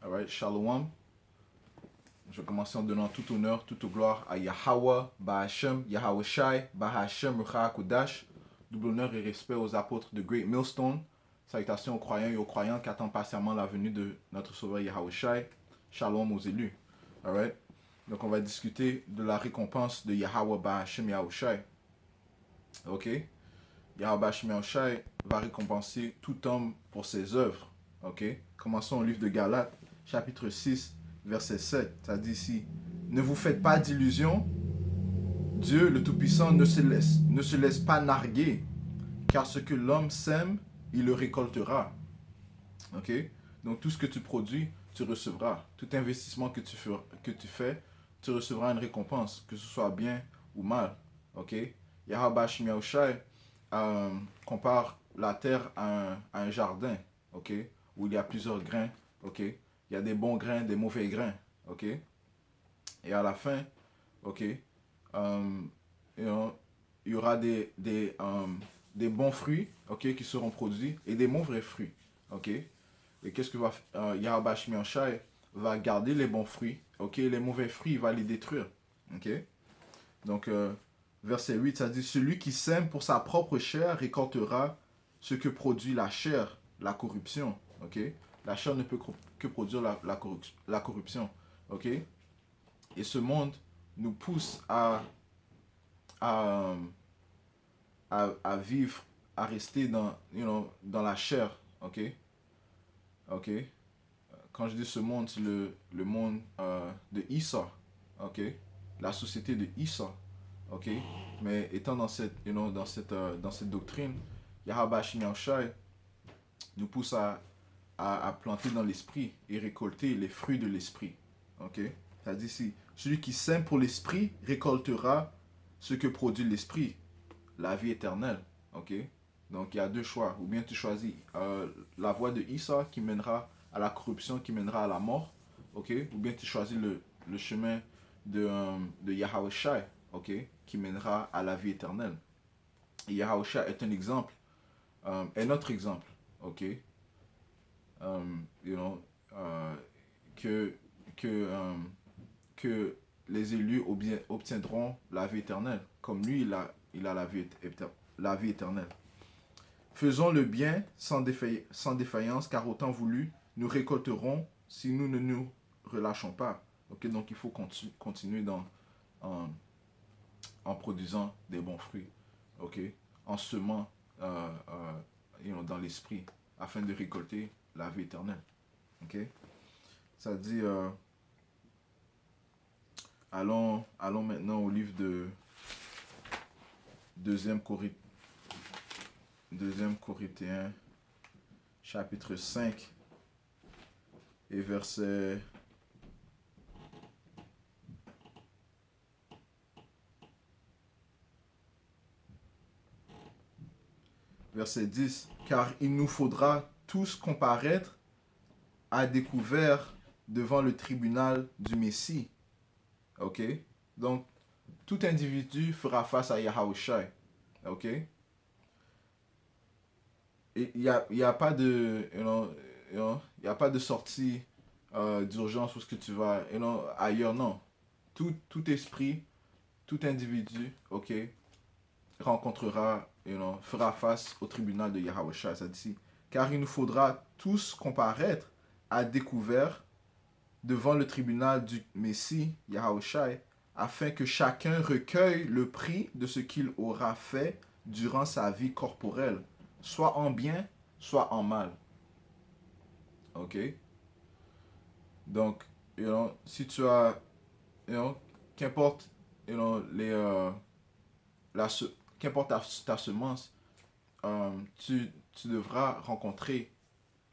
Alright, Shalom. Je vais commencer en donnant tout honneur, toute gloire à Yahweh, Bahashem, Yahweh Shai, Bahashem, Ruchakudash. Double honneur et respect aux apôtres de Great Millstone. Salutations aux croyants et aux croyantes qui attendent patiemment la venue de notre sauveur Yahweh Shai. Shalom aux élus. Alright. Donc on va discuter de la récompense de Yahweh Bahashem Yahweh Shai. Ok. Yahweh Bahashem Yahweh Shai va récompenser tout homme pour ses œuvres. Ok. Commençons au livre de Galates, chapitre 6, verset 7. Ça dit ici: ne vous faites pas d'illusions, Dieu le Tout-Puissant ne se laisse pas narguer, car ce que l'homme sème, il le récoltera. Ok. Donc tout ce que tu produis, tu recevras. Tout investissement que tu fais, tu recevras une récompense, que ce soit bien ou mal. Ok. Yahweh Shai compare la terre à un jardin, ok, où il y a plusieurs grains, ok. Il y a des bons grains, des mauvais grains, ok. Et à la fin, ok, euh, il y aura des bons fruits, ok, qui seront produits et des mauvais fruits, ok. Et qu'est-ce que va Yahweh Shai va garder les bons fruits, ok, les mauvais fruits, il va les détruire, ok. Donc, verset 8, ça dit: celui qui sème pour sa propre chair récoltera ce que produit la chair, la corruption, ok. La chair ne peut que produire la corruption, ok. Et ce monde nous pousse à, à vivre, à rester dans la chair, ok. Ok. Quand je dis ce monde, c'est le monde de Issa, ok. La société de Issa, ok. Mais étant dans cette doctrine, Yahweh Shai nous pousse à planter dans l'esprit et récolter les fruits de l'esprit, ok. Ça dit ici: celui qui sème pour l'esprit récoltera ce que produit l'esprit, la vie éternelle, ok. Donc il y a deux choix: ou bien tu choisis la voie de Issa qui mènera à la corruption, qui mènera à la mort, ok. Ou bien tu choisis le chemin de Yahweh Shai, ok, qui mènera à la vie éternelle. Et Yahweh Shai est un exemple, est notre exemple, ok. You know, que, que, que les élus obtiendront la vie éternelle, comme lui, il a la vie éternelle. Faisons le bien sans défaillance, car autant voulu, nous récolterons si nous ne nous relâchons pas. Ok, donc il faut continuer en, en produisant des bons fruits. Ok, en semant dans l'esprit, afin de récolter la vie éternelle. Ok, ça dit, allons maintenant au livre de 2e Corinthiens, chapitre 5, et verset 10. Car il nous faudra tous comparaître à découvert devant le tribunal du Messie. Ok? Donc, tout individu fera face à Yahweh Shai. Ok? Et il y a pas de, il y a pas de sortie d'urgence où ce que tu vas, ailleurs, non. Tout esprit, tout individu, ok, rencontrera, fera face au tribunal de Yahweh Shai. Ça dit, car il nous faudra tous comparaître à découvert devant le tribunal du Messie, Yahweh Shai, afin que chacun recueille le prix de ce qu'il aura fait durant sa vie corporelle, soit en bien, soit en mal. Ok? Donc, si tu as, qu'importe, les, la, qu'importe ta semence, tu devras rencontrer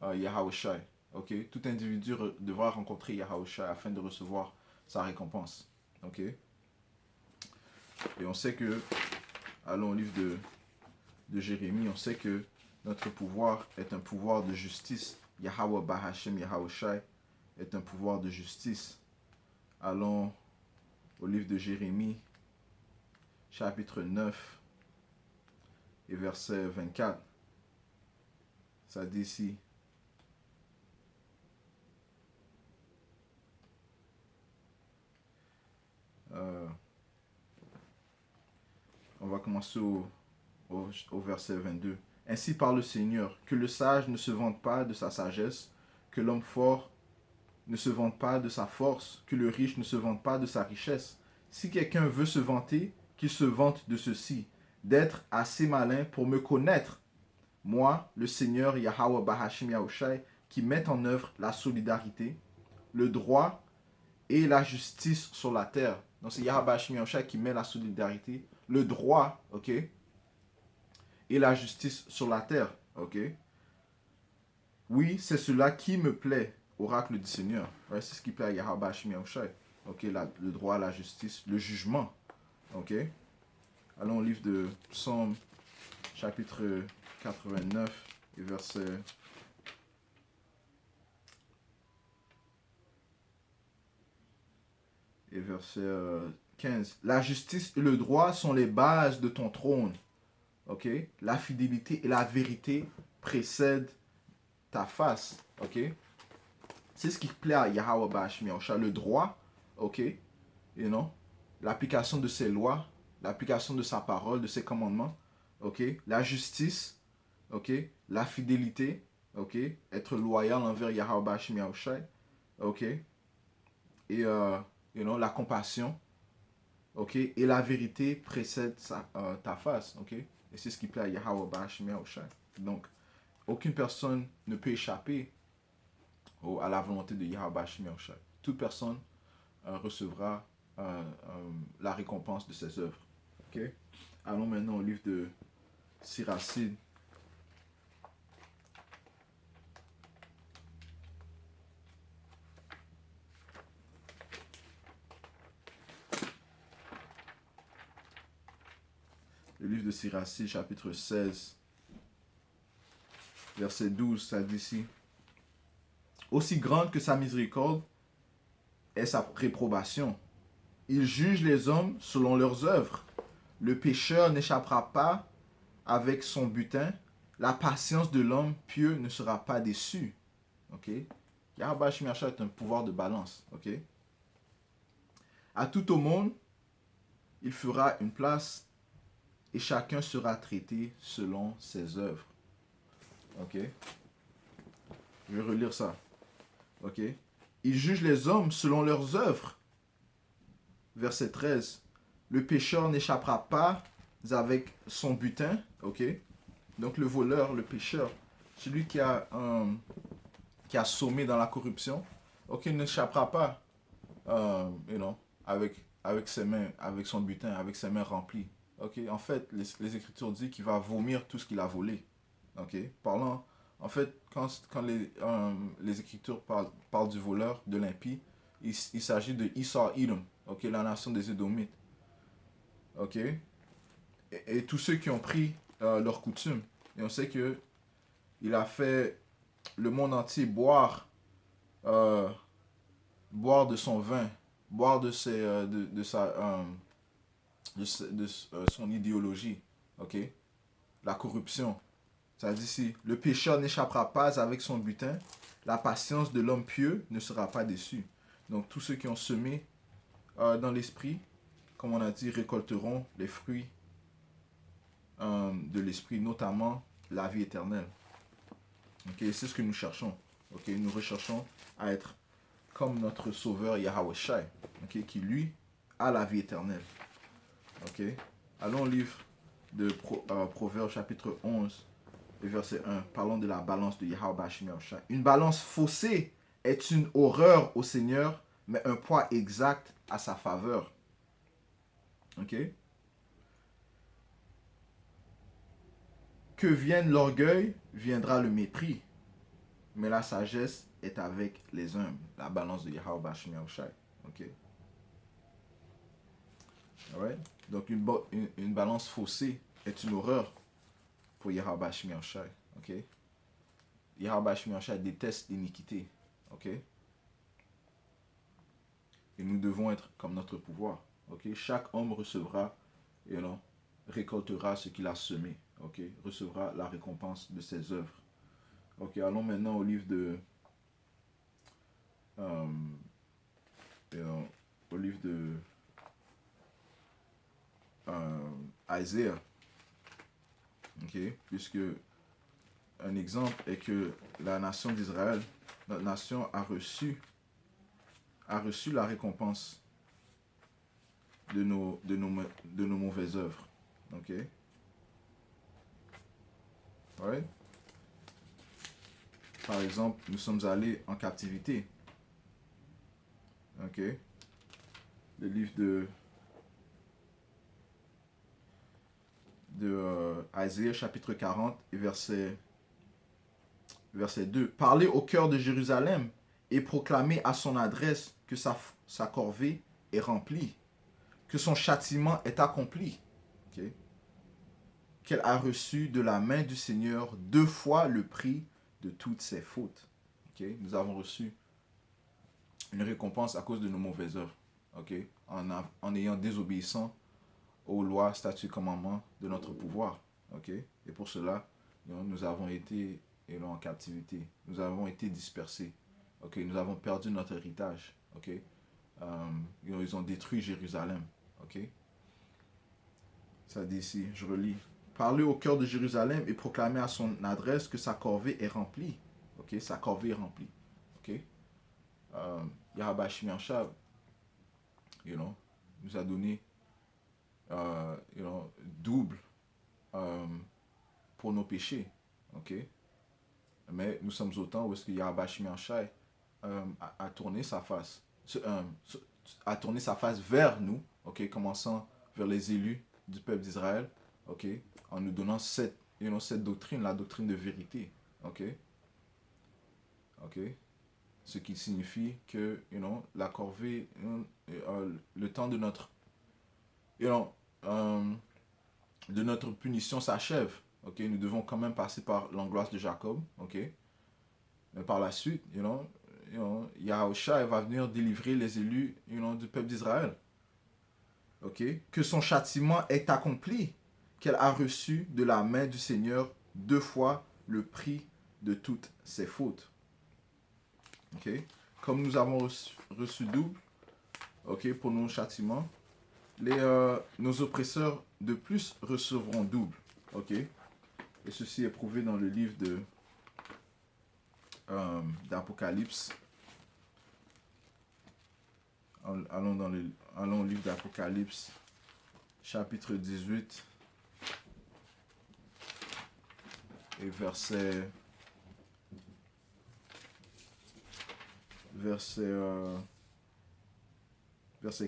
Yahweh Shai. Ok? Tout individu devra rencontrer Yahweh Shai afin de recevoir sa récompense. Ok? Et on sait que, allons au livre de Jérémie, on sait que notre pouvoir est un pouvoir de justice. Yahweh Bahashem Yahweh Shai est un pouvoir de justice. Allons au livre de Jérémie, chapitre 9 et verset 24. Ça dit ici: Euh, on va commencer au verset 22. Ainsi parle le Seigneur, que le sage ne se vante pas de sa sagesse, que l'homme fort ne se vante pas de sa force, que le riche ne se vante pas de sa richesse. Si quelqu'un veut se vanter, qu'il se vante de ceci, d'être assez malin pour me connaître, moi, le Seigneur Yahweh Bahashim Yahushai, qui met en œuvre la solidarité, le droit et la justice sur la terre. Donc c'est Yahweh Bahashim Yahushai qui met la solidarité, le droit, ok, et la justice sur la terre, ok. Oui, c'est cela qui me plaît, oracle du Seigneur. Ouais, c'est ce qui plaît à Yahweh Bahashim Yahushai. Ok, le droit, la justice, le jugement. Ok. Allons au livre de Psaume, chapitre 89, et verset 15. La justice et le droit sont les bases de ton trône. Ok. La fidélité et la vérité précèdent ta face. Ok. C'est ce qui plaît à Yahweh Bahashim Yahushai. Le droit, ok, you know, l'application de ses lois, l'application de sa parole, de ses commandements, ok, la justice, ok, la fidélité, ok, être loyal envers Yahweh Bahashim Yahushai, ok, et you know, la compassion, ok, et la vérité précède ta face, ok, et c'est ce qui plaît à Yahweh Bahashim Yahushai. Donc, aucune personne ne peut échapper à la volonté de Yahweh Bahashim Yahushai. Toute personne recevra la récompense de ses œuvres. Okay? Allons maintenant au livre de Siracide. Le livre de Siracide, chapitre 16, verset 12, ça dit ici. Aussi grande que sa miséricorde est sa réprobation. Il juge les hommes selon leurs œuvres. Le pécheur n'échappera pas avec son butin. La patience de l'homme pieux ne sera pas déçue. Ok? Yahweh Shemiacha est un pouvoir de balance. Ok? À tout au monde, il fera une place et chacun sera traité selon ses œuvres. Ok? Je vais relire ça. Ok? Il juge les hommes selon leurs œuvres. Verset 13. Le pécheur n'échappera pas avec son butin. Ok? Donc le voleur, le pécheur, celui qui a sommé dans la corruption, ok, n'échappera pas, you know, avec ses mains, avec son butin, avec ses mains remplies. Ok? En fait, les Écritures disent qu'il va vomir tout ce qu'il a volé. Ok? En fait, quand les Écritures parlent du voleur, de l'impie, il s'agit de Esau Edom, ok, la nation des Édomites. Ok? Et tous ceux qui ont pris leur coutume. Et on sait que il a fait le monde entier euh, boire de son vin, boire de son idéologie. Ok? La corruption. Ça dit ici, le pécheur n'échappera pas avec son butin, la patience de l'homme pieux ne sera pas déçue. Donc tous ceux qui ont semé dans l'esprit, comme on a dit, récolteront les fruits de l'esprit, notamment la vie éternelle. Okay? C'est ce que nous cherchons. Okay? Nous recherchons à être comme notre sauveur Yahweh Shai, okay? Qui lui a la vie éternelle. Okay? Allons au livre de Proverbes chapitre 11 et verset 1. Parlons de la balance de Yahweh Bahashim Yahushai. Une balance faussée est une horreur au Seigneur, mais un poids exact à sa faveur. Ok? Que vienne l'orgueil, viendra le mépris. Mais la sagesse est avec les humbles. La balance de Yahweh Bahashim Yahushai. Ok? Alright? Donc une balance faussée est une horreur pour Yahweh Bahashim Yahushai. Ok? Yahweh Bahashim Yahushai déteste l'iniquité. Ok? Et nous devons être comme notre pouvoir. Ok? Chaque homme recevra, you know, récoltera ce qu'il a semé. Ok? Recevra la récompense de ses œuvres. Ok, allons maintenant au livre de you know, au livre de Isaiah. Ok? Puisque un exemple est que la nation d'Israël, notre nation a reçu la récompense de nos mauvaises œuvres. Ok? Ouais. Par exemple, nous sommes allés en captivité. Ok? Le livre de Isaïe chapitre 40 et verset 2. Parlez au cœur de Jérusalem et proclamez à son adresse que sa corvée est remplie, que son châtiment est accompli, okay? Qu'elle a reçu de la main du Seigneur 2 fois le prix de toutes ses fautes. Okay? Nous avons reçu une récompense à cause de nos mauvaises œuvres, okay? En ayant désobéissant aux lois, statuts, commandements de notre pouvoir. Okay? Et pour cela, nous avons été en captivité. Nous avons été dispersés. Okay? Nous avons perdu notre héritage. Okay? Ils ont détruit Jérusalem. Okay? Ça dit ici, je relis. Parlez au cœur de Jérusalem et proclamez à son adresse que sa corvée est remplie. Okay? Sa corvée est remplie. Okay? Yahweh Shemiachab, nous a donné double pour nos péchés. Okay? Mais nous sommes au temps où est-ce que Yahweh Shemiachai a tourné sa face. A tourné sa face vers nous, okay? Commençant vers les élus du peuple d'Israël, okay? En nous donnant cette doctrine, la doctrine de vérité. Okay? Okay? Ce qui signifie que la corvée, le temps de notre punition s'achève. Okay? Nous devons quand même passer par l'angoisse de Jacob. Okay? Mais par la suite, Yahushua va venir délivrer les élus du peuple d'Israël. Okay? Que son châtiment est accompli, qu'elle a reçu de la main du Seigneur 2 fois le prix de toutes ses fautes. Okay? Comme nous avons reçu double, okay, pour nos châtiments, nos oppresseurs de plus recevront double. Okay? Et ceci est prouvé dans le livre d'Apocalypse. Allons au livre d'Apocalypse, chapitre 18, et verset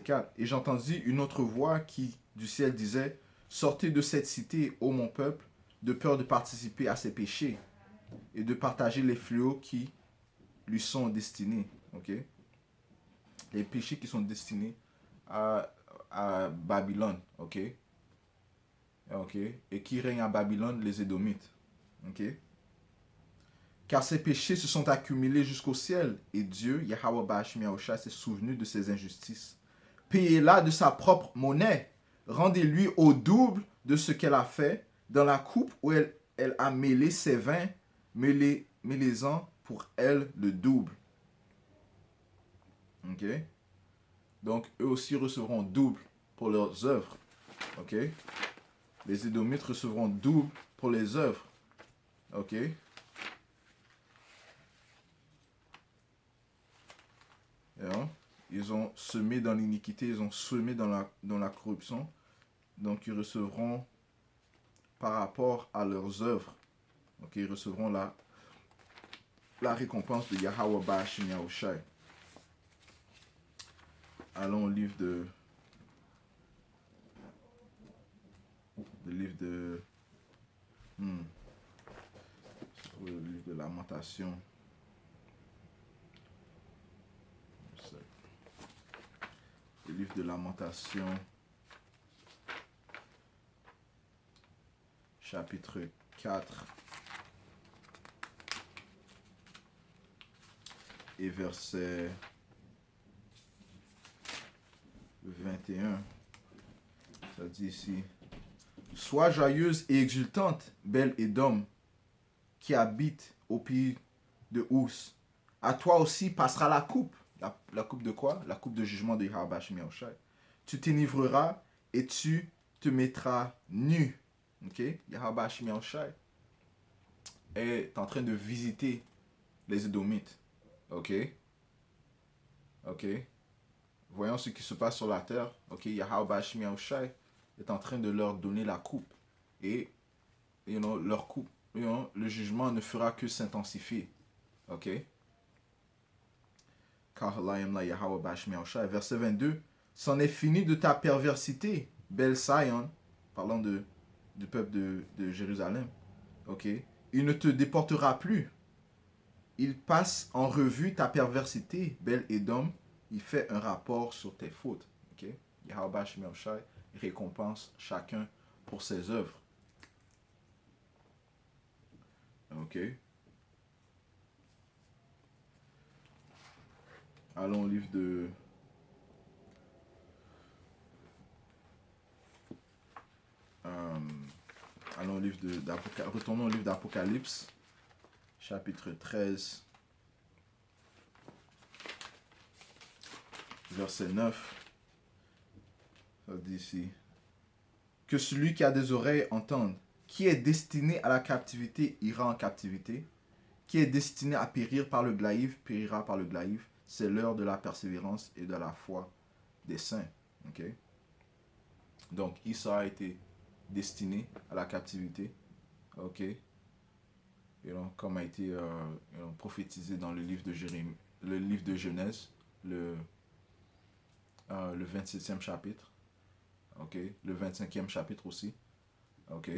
4. Et j'entendis une autre voix qui, du ciel, disait, « Sortez de cette cité, ô mon peuple, de peur de participer à ses péchés et de partager les fléaux qui lui sont destinés. » Okay? Les péchés qui sont destinés à Babylone. Okay? Okay? Et qui règnent à Babylone, les Édomites. Okay? Car ces péchés se sont accumulés jusqu'au ciel, et Dieu, Yahweh Ba'ashmi Yahushua, s'est souvenu de ses injustices. Payez-la de sa propre monnaie. Rendez-lui au double de ce qu'elle a fait dans la coupe où elle a mêlé ses vins. Mêlez-en pour elle le double. Ok? Donc, eux aussi recevront double pour leurs œuvres. Ok? Les Édomites recevront double pour les œuvres. Ok? Ils ont semé dans l'iniquité, ils ont semé dans la corruption. Donc, ils recevront par rapport à leurs œuvres. Ok? Ils recevront la récompense de Yahweh Ba'ashim Yahushai. Allons au livre le livre de Lamentation. Le livre de Lamentation, chapitre 4 et verset 21. Ça dit ici, « Sois joyeuse et exultante, belle Édom, qui habite au pays de Ous. À toi aussi passera la coupe. » La coupe de quoi? La coupe de jugement de Yahweh Ba'ashim Yahushai. « Tu t'enivreras et tu te mettra nu. Ok? Yahweh Hashem Yahushai est en train de visiter les Édomites. Ok? Ok? Voyons ce qui se passe sur la terre. Ok? Yahweh Hashem Yahushai est en train de leur donner la coupe. Et, leur coupe, le jugement ne fera que s'intensifier. Ok? Car Yahweh Hashem Yahushai. Verset 22. C'en est fini de ta perversité, Bel Sion, parlant du peuple de Jérusalem. Ok? Il ne te déportera plus. Il passe en revue ta perversité, Bel Edom. Il fait un rapport sur tes fautes. Ok? Yahweh Hashem Yahushai récompense chacun pour ses œuvres. Ok? Allons au livre de... allons au livre d'Apocalypse. Retournons au livre d'Apocalypse, chapitre 13, verset 9. Ça dit ici. Que celui qui a des oreilles entende. Qui est destiné à la captivité ira en captivité. Qui est destiné à périr par le glaïve périra par le glaïve. C'est l'heure de la persévérance et de la foi des saints. Okay? Donc, Issa a été destiné à la captivité. Ok? Comme a été prophétisé dans le livre de Jérémie, le livre de Genèse, le 27e chapitre. Ok? Le 25e chapitre aussi. Ok?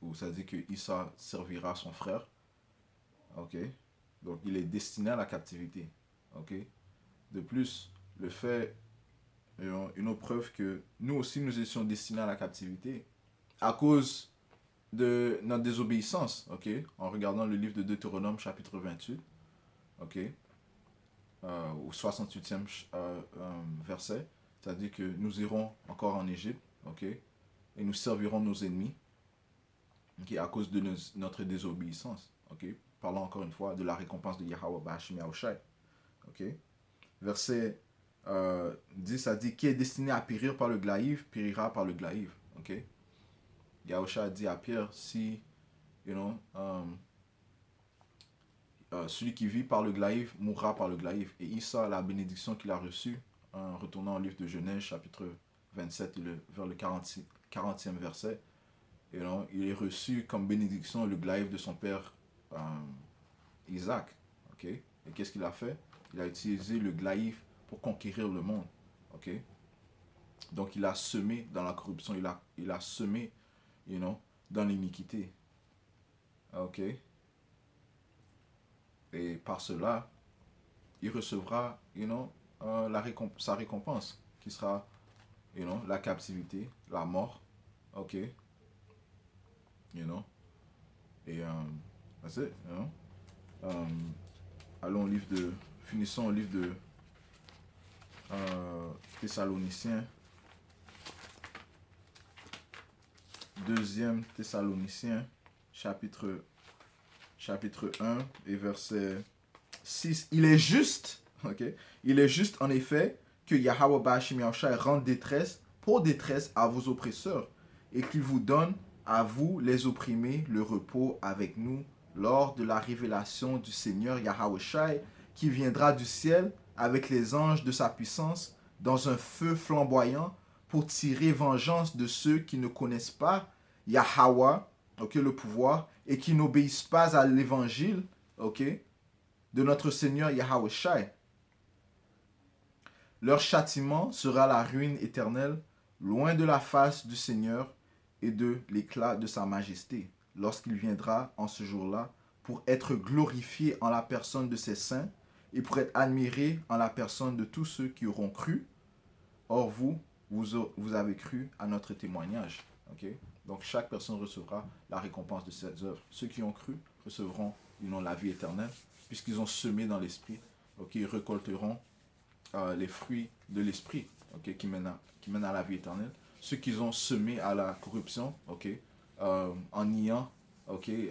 Où ça dit que Issa servira son frère. Ok? Donc il est destiné à la captivité. Ok? De plus, le fait, une autre preuve que nous aussi nous étions destinés à la captivité à cause de notre désobéissance. Ok? En regardant le livre de Deutéronome chapitre 28. Ok? Au 68e verset. C'est-à-dire que nous irons encore en Égypte. Ok? Et nous servirons nos ennemis. Okay, à cause de notre désobéissance. Okay? Parlons encore une fois de la récompense de Yahweh Hashem Yahushai. Okay? Verset 10, ça dit, qui est destiné à périr par le glaïve, périra par le glaïve. Okay? Yahushai a dit à Pierre, si, celui qui vit par le glaïve mourra par le glaïve. Et Issa, la bénédiction qu'il a reçue, en retournant au livre de Genèse, chapitre 27, vers le 40e verset, il est reçu comme bénédiction le glaïve de son père Isaac. Okay? Et qu'est-ce qu'il a fait? Il a utilisé le glaïve pour conquérir le monde. Okay? Donc il a semé dans la corruption, il a semé dans l'iniquité. Okay? Et par cela, il recevra sa récompense, qui sera la captivité, la mort. Okay? Et that's it. Allons au livre de... Finissons au livre de Thessaloniciens. Deuxième Thessaloniciens, chapitre 1 et verset 6. Il est juste, okay? Il est juste en effet que Yahweh Hashem Yahushai rende détresse pour détresse à vos oppresseurs et qu'il vous donne à vous les opprimés le repos avec nous lors de la révélation du Seigneur Yahushai qui viendra du ciel avec les anges de sa puissance dans un feu flamboyant pour tirer vengeance de ceux qui ne connaissent pas Yahweh, okay, le pouvoir, et qui n'obéissent pas à l'évangile, okay, de notre Seigneur Yahushai. Leur châtiment sera la ruine éternelle, loin de la face du Seigneur et de l'éclat de sa majesté, lorsqu'il viendra en ce jour-là pour être glorifié en la personne de ses saints et pour être admiré en la personne de tous ceux qui auront cru. Or vous avez cru à notre témoignage. Okay? Donc chaque personne recevra la récompense de ses œuvres. Ceux qui ont cru recevront la vie éternelle, puisqu'ils ont semé dans l'esprit. Okay? Ils récolteront les fruits de l'esprit, okay? qui mènent à la vie éternelle. Ceux qui ont semé à la corruption, okay? En niant, okay?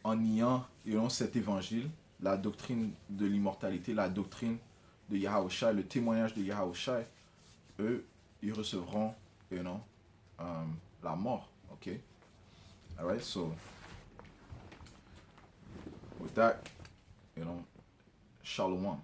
En niant cet évangile, la doctrine de l'immortalité, la doctrine de Yahushai, le témoignage de Yahushai, eux, ils recevront, la mort. Okay? Alright, so with that, shalom.